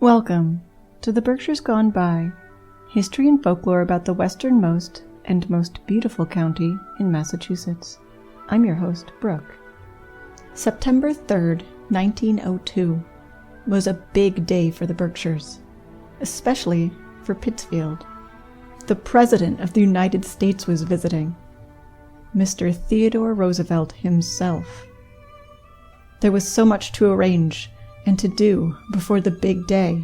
Welcome to the Berkshires Gone By, history and folklore about the westernmost and most beautiful county in Massachusetts. I'm your host, Brooke. September 3rd, 1902 was a big day for the Berkshires, especially for Pittsfield. The President of the United States was visiting, Mr. Theodore Roosevelt himself. There was so much to arrange and to do before the big day.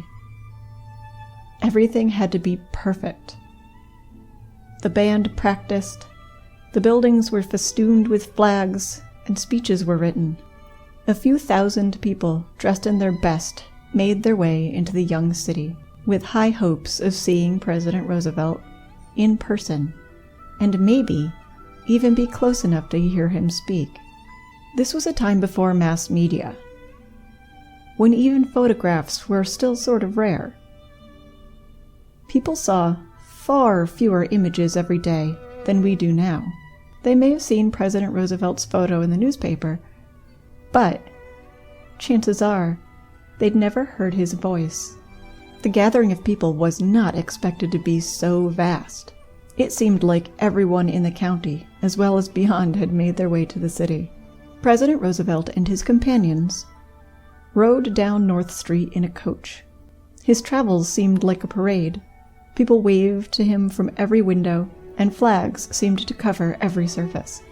Everything had to be perfect. The band practiced, the buildings were festooned with flags, and speeches were written. A few thousand people, dressed in their best, made their way into the young city, with high hopes of seeing President Roosevelt in person, and maybe even be close enough to hear him speak. This was a time before mass media, when even photographs were still sort of rare. People saw far fewer images every day than we do now. They may have seen President Roosevelt's photo in the newspaper, but chances are they'd never heard his voice. The gathering of people was not expected to be so vast. It seemed like everyone in the county, as well as beyond, had made their way to the city. President Roosevelt and his companions rode down North Street in a coach. His travels seemed like a parade. People waved to him from every window, and flags seemed to cover every surface.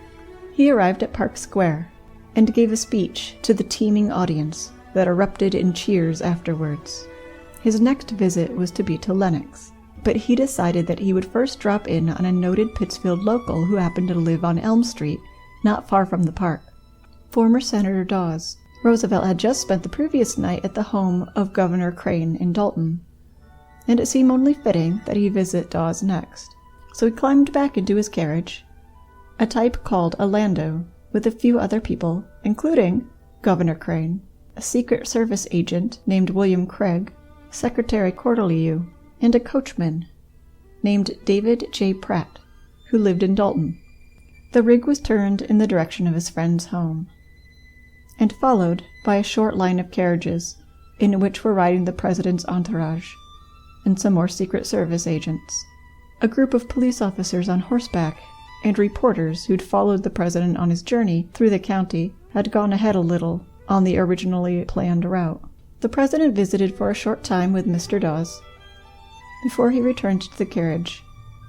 He arrived at Park Square and gave a speech to the teeming audience that erupted in cheers afterwards. His next visit was to be to Lenox, but he decided that he would first drop in on a noted Pittsfield local who happened to live on Elm Street, not far from the park. Former Senator Dawes. Roosevelt had just spent the previous night at the home of Governor Crane in Dalton, and it seemed only fitting that he visit Dawes next. So he climbed back into his carriage, a type called a landau, with a few other people, including Governor Crane, a Secret Service agent named William Craig, Secretary Cortelyou, and a coachman named David J. Pratt, who lived in Dalton. The rig was turned in the direction of his friend's home, and followed by a short line of carriages, in which were riding the president's entourage, and some more Secret Service agents. A group of police officers on horseback, and reporters who'd followed the president on his journey through the county had gone ahead a little on the originally planned route. The president visited for a short time with Mr. Dawes, before he returned to the carriage,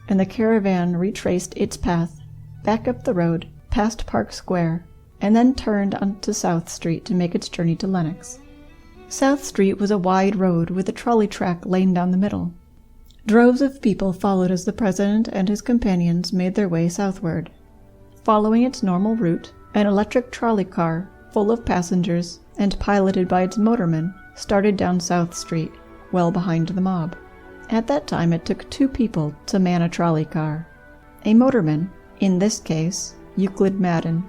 and the caravan retraced its path back up the road, past Park Square, and then turned onto South Street to make its journey to Lenox. South Street was a wide road with a trolley track laying down the middle. Droves of people followed as the president and his companions made their way southward. Following its normal route, an electric trolley car, full of passengers and piloted by its motorman, started down South Street, well behind the mob. At that time it took 2 people to man a trolley car. A motorman, in this case Euclid Madden,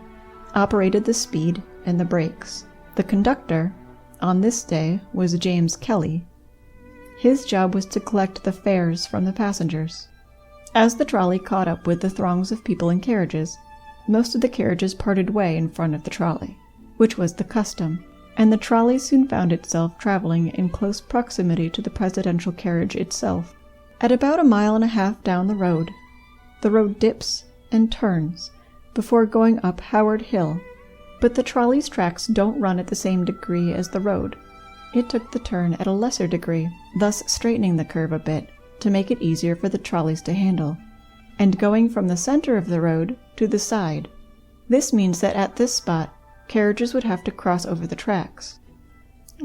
operated the speed and the brakes. The conductor, on this day, was James Kelly. His job was to collect the fares from the passengers. As the trolley caught up with the throngs of people and carriages, most of the carriages parted way in front of the trolley, which was the custom, and the trolley soon found itself traveling in close proximity to the presidential carriage itself. At about 1.5 miles down the road dips and turns before going up Howard Hill, but the trolley's tracks don't run at the same degree as the road. It took the turn at a lesser degree, thus straightening the curve a bit to make it easier for the trolleys to handle, and going from the center of the road to the side. This means that at this spot, carriages would have to cross over the tracks.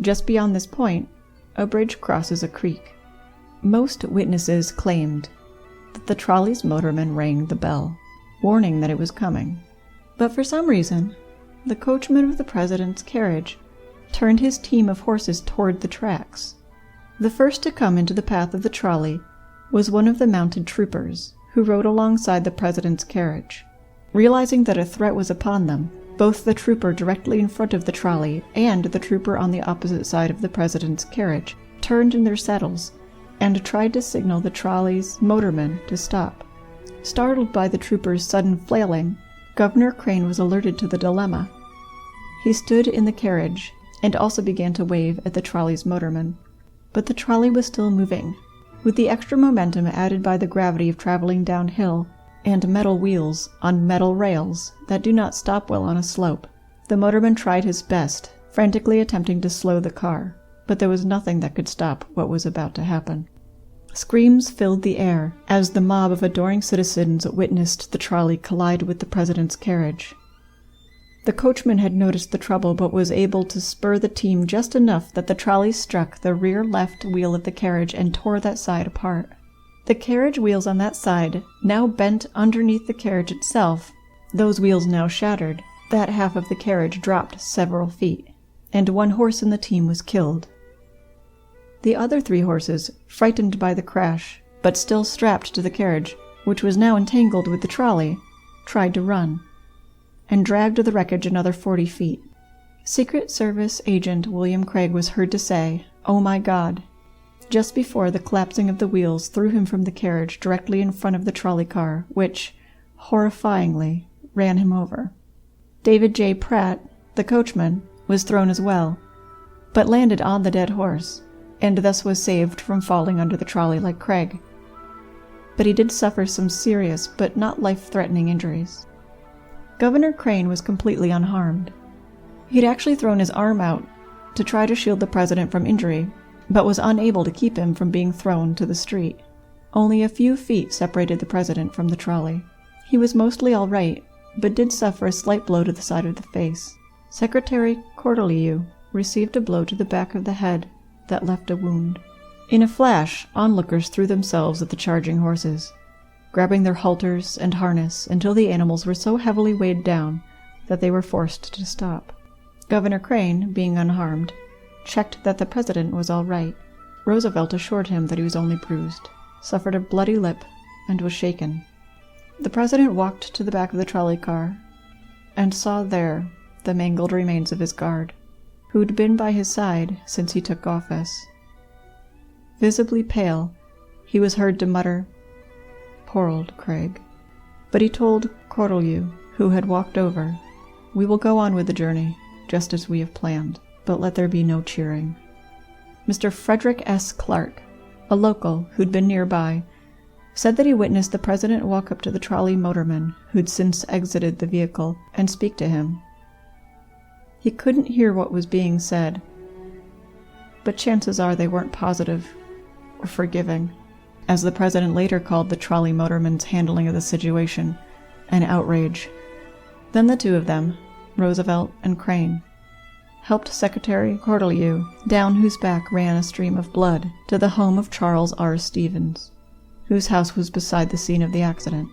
Just beyond this point, a bridge crosses a creek. Most witnesses claimed that the trolley's motorman rang the bell, warning that it was coming. But for some reason, the coachman of the president's carriage turned his team of horses toward the tracks. The first to come into the path of the trolley was one of the mounted troopers, who rode alongside the president's carriage. Realizing that a threat was upon them, both the trooper directly in front of the trolley and the trooper on the opposite side of the president's carriage turned in their saddles and tried to signal the trolley's motorman to stop. Startled by the trooper's sudden flailing, Governor Crane was alerted to the dilemma. He stood in the carriage and also began to wave at the trolley's motorman. but the trolley was still moving, with the extra momentum added by the gravity of traveling downhill and metal wheels on metal rails that do not stop well on a slope. The motorman tried his best, frantically attempting to slow the car, but there was nothing that could stop what was about to happen. Screams filled the air as the mob of adoring citizens witnessed the trolley collide with the president's carriage. The coachman had noticed the trouble but was able to spur the team just enough that the trolley struck the rear left wheel of the carriage and tore that side apart. The carriage wheels on that side now bent underneath the carriage itself. Those wheels now shattered. That half of the carriage dropped several feet, and one horse in the team was killed. The other 3 horses, frightened by the crash, but still strapped to the carriage, which was now entangled with the trolley, tried to run, and dragged the wreckage another 40 feet. Secret Service agent William Craig was heard to say, "Oh my God," just before the collapsing of the wheels threw him from the carriage directly in front of the trolley car, which, horrifyingly, ran him over. David J. Pratt, the coachman, was thrown as well, but landed on the dead horse, and thus was saved from falling under the trolley like Craig. But he did suffer some serious but not life-threatening injuries. Governor Crane was completely unharmed. He'd actually thrown his arm out to try to shield the president from injury, but was unable to keep him from being thrown to the street. Only a few feet separated the president from the trolley. He was mostly all right, but did suffer a slight blow to the side of the face. Secretary Cortelyou received a blow to the back of the head that left a wound. In a flash, onlookers threw themselves at the charging horses, grabbing their halters and harness until the animals were so heavily weighed down that they were forced to stop. Governor Crane, being unharmed, checked that the president was all right. Roosevelt assured him that he was only bruised, suffered a bloody lip, and was shaken. The president walked to the back of the trolley car and saw there the mangled remains of his guard, who'd been by his side since he took office. Visibly pale, he was heard to mutter, "Poor old Craig." But he told Cortelyou, who had walked over, "We will go on with the journey, just as we have planned, but let there be no cheering." Mr. Frederick S. Clark, a local who'd been nearby, said that he witnessed the president walk up to the trolley motorman, who'd since exited the vehicle, and speak to him. He couldn't hear what was being said, but chances are they weren't positive or forgiving, as the president later called the trolley motorman's handling of the situation an outrage. Then the 2 of them, Roosevelt and Crane, helped Secretary Cortelyou, down whose back ran a stream of blood, to the home of Charles R. Stevens, whose house was beside the scene of the accident.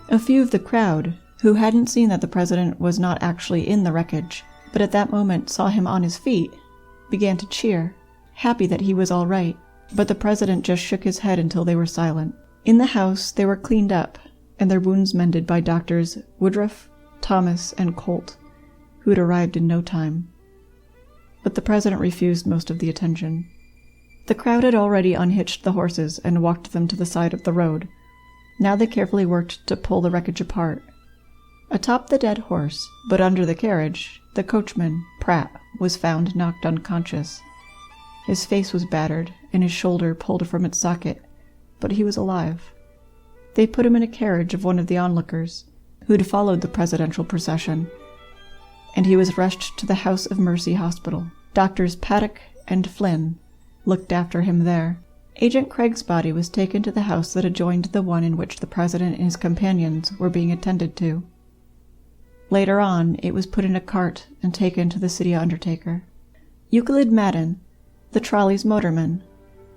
A few of the crowd, who hadn't seen that the president was not actually in the wreckage, but at that moment saw him on his feet, began to cheer, happy that he was all right, but the president just shook his head until they were silent. In the house, they were cleaned up, and their wounds mended by doctors Woodruff, Thomas, and Colt, who'd arrived in no time. But the president refused most of the attention. The crowd had already unhitched the horses and walked them to the side of the road. Now they carefully worked to pull the wreckage apart. Atop the dead horse, but under the carriage, the coachman, Pratt, was found knocked unconscious. His face was battered, and his shoulder pulled from its socket, but he was alive. They put him in a carriage of one of the onlookers, who'd followed the presidential procession, and he was rushed to the House of Mercy Hospital. Doctors Paddock and Flynn looked after him there. Agent Craig's body was taken to the house that adjoined the one in which the president and his companions were being attended to. Later on, it was put in a cart and taken to the city undertaker. Euclid Madden, the trolley's motorman,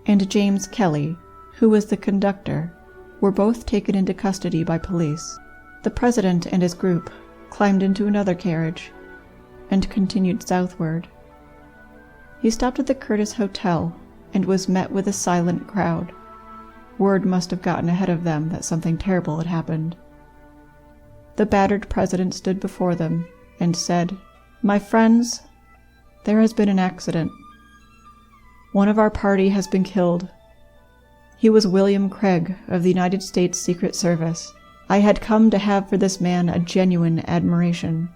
and James Kelly, who was the conductor, were both taken into custody by police. The president and his group climbed into another carriage and continued southward. He stopped at the Curtis Hotel and was met with a silent crowd. Word must have gotten ahead of them that something terrible had happened. The battered president stood before them and said, "My friends, there has been an accident. One of our party has been killed. He was William Craig of the United States Secret Service. I had come to have for this man a genuine admiration,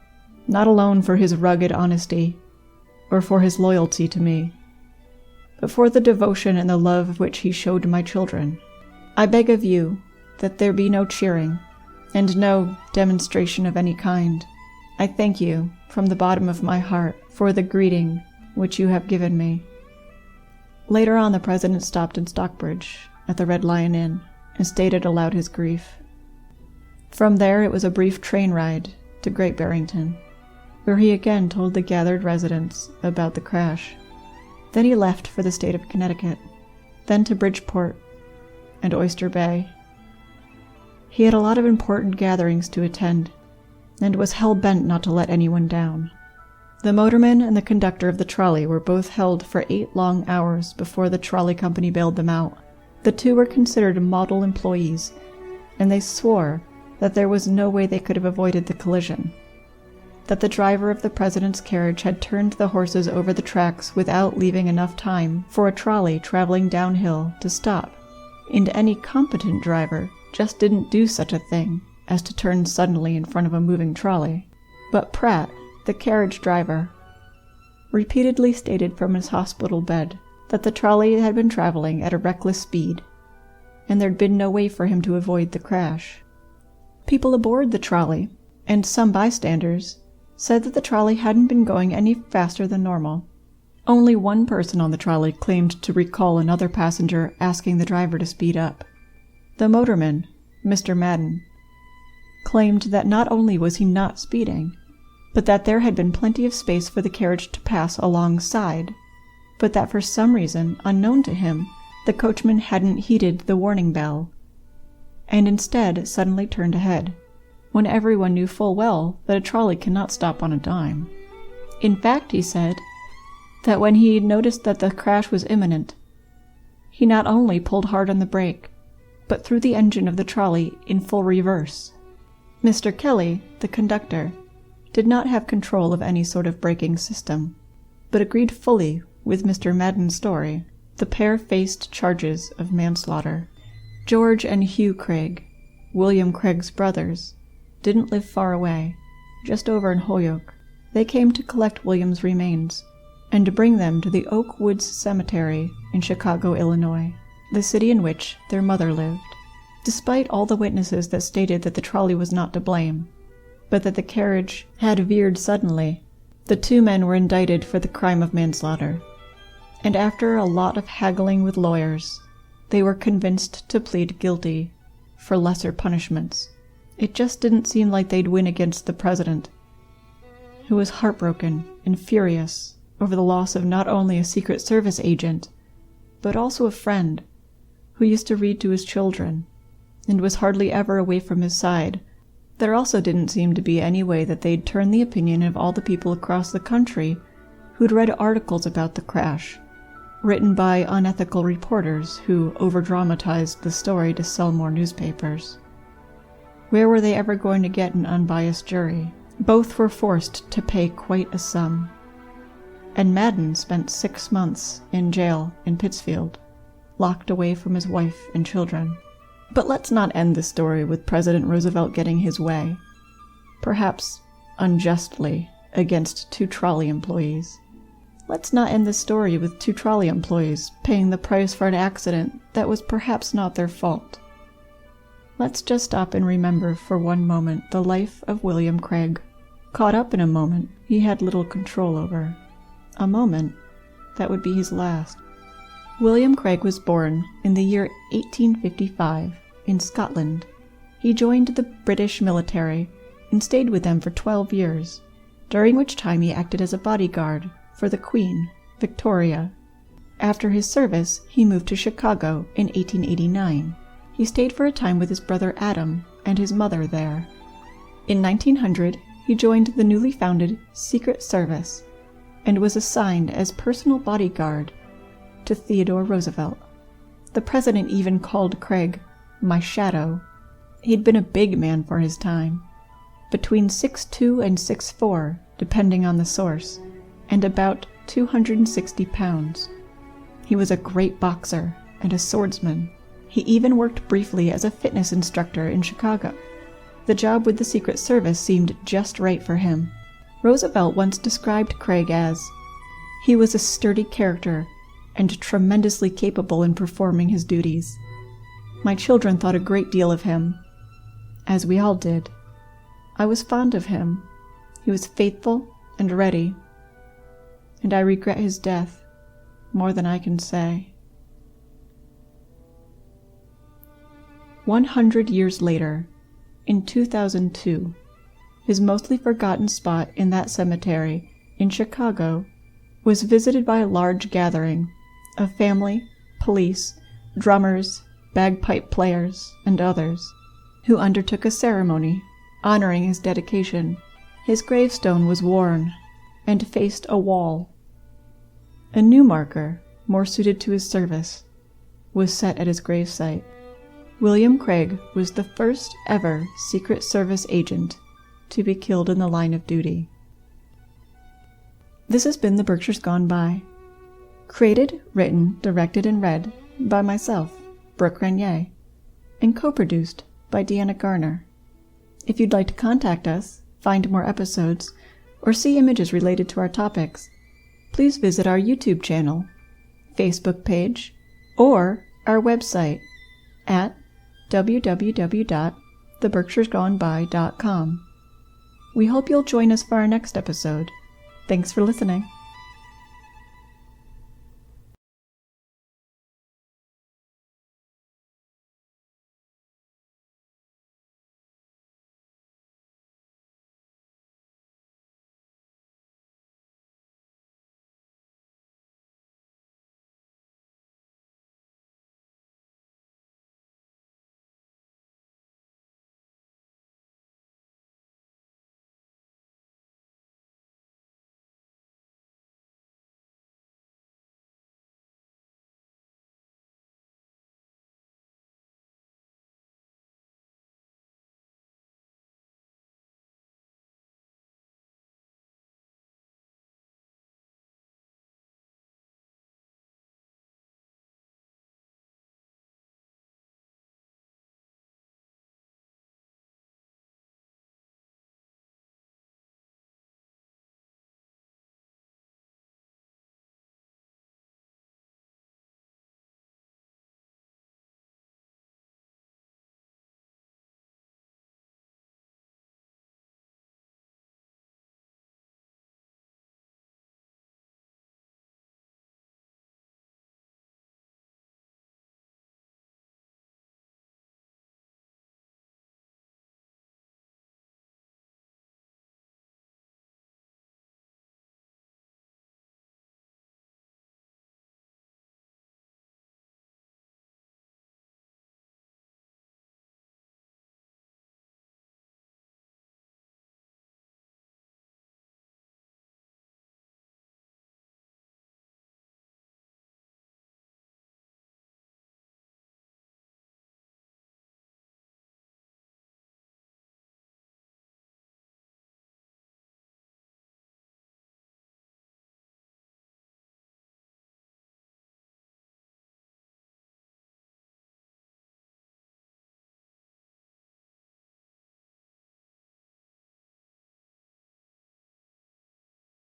not alone for his rugged honesty or for his loyalty to me, but for the devotion and the love which he showed my children. I beg of you that there be no cheering, and no demonstration of any kind. I thank you from the bottom of my heart for the greeting which you have given me." Later on, the president stopped in Stockbridge at the Red Lion Inn and stated aloud his grief. From there it was a brief train ride to Great Barrington, where he again told the gathered residents about the crash. Then he left for the state of Connecticut, then to Bridgeport and Oyster Bay. He had a lot of important gatherings to attend, and was hell-bent not to let anyone down. The motorman and the conductor of the trolley were both held for 8 long hours before the trolley company bailed them out. The two were considered model employees, and they swore that there was no way they could have avoided the collision, that the driver of the president's carriage had turned the horses over the tracks without leaving enough time for a trolley traveling downhill to stop, and any competent driver just didn't do such a thing as to turn suddenly in front of a moving trolley. But Pratt, the carriage driver, repeatedly stated from his hospital bed that the trolley had been traveling at a reckless speed, and there'd been no way for him to avoid the crash. People aboard the trolley, and some bystanders, said that the trolley hadn't been going any faster than normal. Only one person on the trolley claimed to recall another passenger asking the driver to speed up. The motorman, Mr. Madden, claimed that not only was he not speeding, but that there had been plenty of space for the carriage to pass alongside, but that for some reason unknown to him, the coachman hadn't heeded the warning bell, and instead suddenly turned ahead, when everyone knew full well that a trolley cannot stop on a dime. In fact, he said that when he noticed that the crash was imminent, he not only pulled hard on the brake, but threw the engine of the trolley in full reverse. Mr. Kelly, the conductor, did not have control of any sort of braking system, but agreed fully with Mr. Madden's story. The pair faced charges of manslaughter. George and Hugh Craig, William Craig's brothers, didn't live far away, just over in Holyoke. They came to collect William's remains and to bring them to the Oak Woods Cemetery in Chicago, Illinois, the city in which their mother lived. Despite all the witnesses that stated that the trolley was not to blame, but that the carriage had veered suddenly, the two men were indicted for the crime of manslaughter, and after a lot of haggling with lawyers, they were convinced to plead guilty for lesser punishments. It just didn't seem like they'd win against the president, who was heartbroken and furious over the loss of not only a Secret Service agent, but also a friend who used to read to his children and was hardly ever away from his side. There also didn't seem to be any way that they'd turn the opinion of all the people across the country who'd read articles about the crash, written by unethical reporters who overdramatized the story to sell more newspapers. Where were they ever going to get an unbiased jury? Both were forced to pay quite a sum, and Madden spent 6 months in jail in Pittsfield, locked away from his wife and children. But let's not end the story with President Roosevelt getting his way, perhaps unjustly, against 2 trolley employees. Let's not end the story with 2 trolley employees paying the price for an accident that was perhaps not their fault. Let's just stop and remember for one moment the life of William Craig, caught up in a moment he had little control over, a moment that would be his last. William Craig was born in the year 1855 in Scotland. He joined the British military and stayed with them for 12 years, during which time he acted as a bodyguard for the Queen, Victoria. After his service, he moved to Chicago in 1889. He stayed for a time with his brother Adam and his mother there. In 1900, he joined the newly founded Secret Service and was assigned as personal bodyguard to Theodore Roosevelt. The president even called Craig "my shadow." He'd been a big man for his time, between 6'2" and 6'4", depending on the source, and about 260 pounds. He was a great boxer and a swordsman. He even worked briefly as a fitness instructor in Chicago. The job with the Secret Service seemed just right for him. Roosevelt once described Craig as, "He was a sturdy character and tremendously capable in performing his duties. My children thought a great deal of him, as we all did. I was fond of him. He was faithful and ready, and I regret his death more than I can say. 100 years later, in 2002, his mostly forgotten spot in that cemetery in Chicago was visited by a large gathering of family, police, drummers, bagpipe players, and others, who undertook a ceremony honoring his dedication. His gravestone was worn and faced a wall. A new marker, more suited to his service, was set at his gravesite. William Craig was the first ever Secret Service agent to be killed in the line of duty. This has been The Berkshires Gone By. Created, written, directed, and read by myself, Brooke Renier, and co-produced by Deanna Garner. If you'd like to contact us, find more episodes, or see images related to our topics, please visit our YouTube channel, Facebook page, or our website at www.theberkshiresgoneby.com. We hope you'll join us for our next episode. Thanks for listening.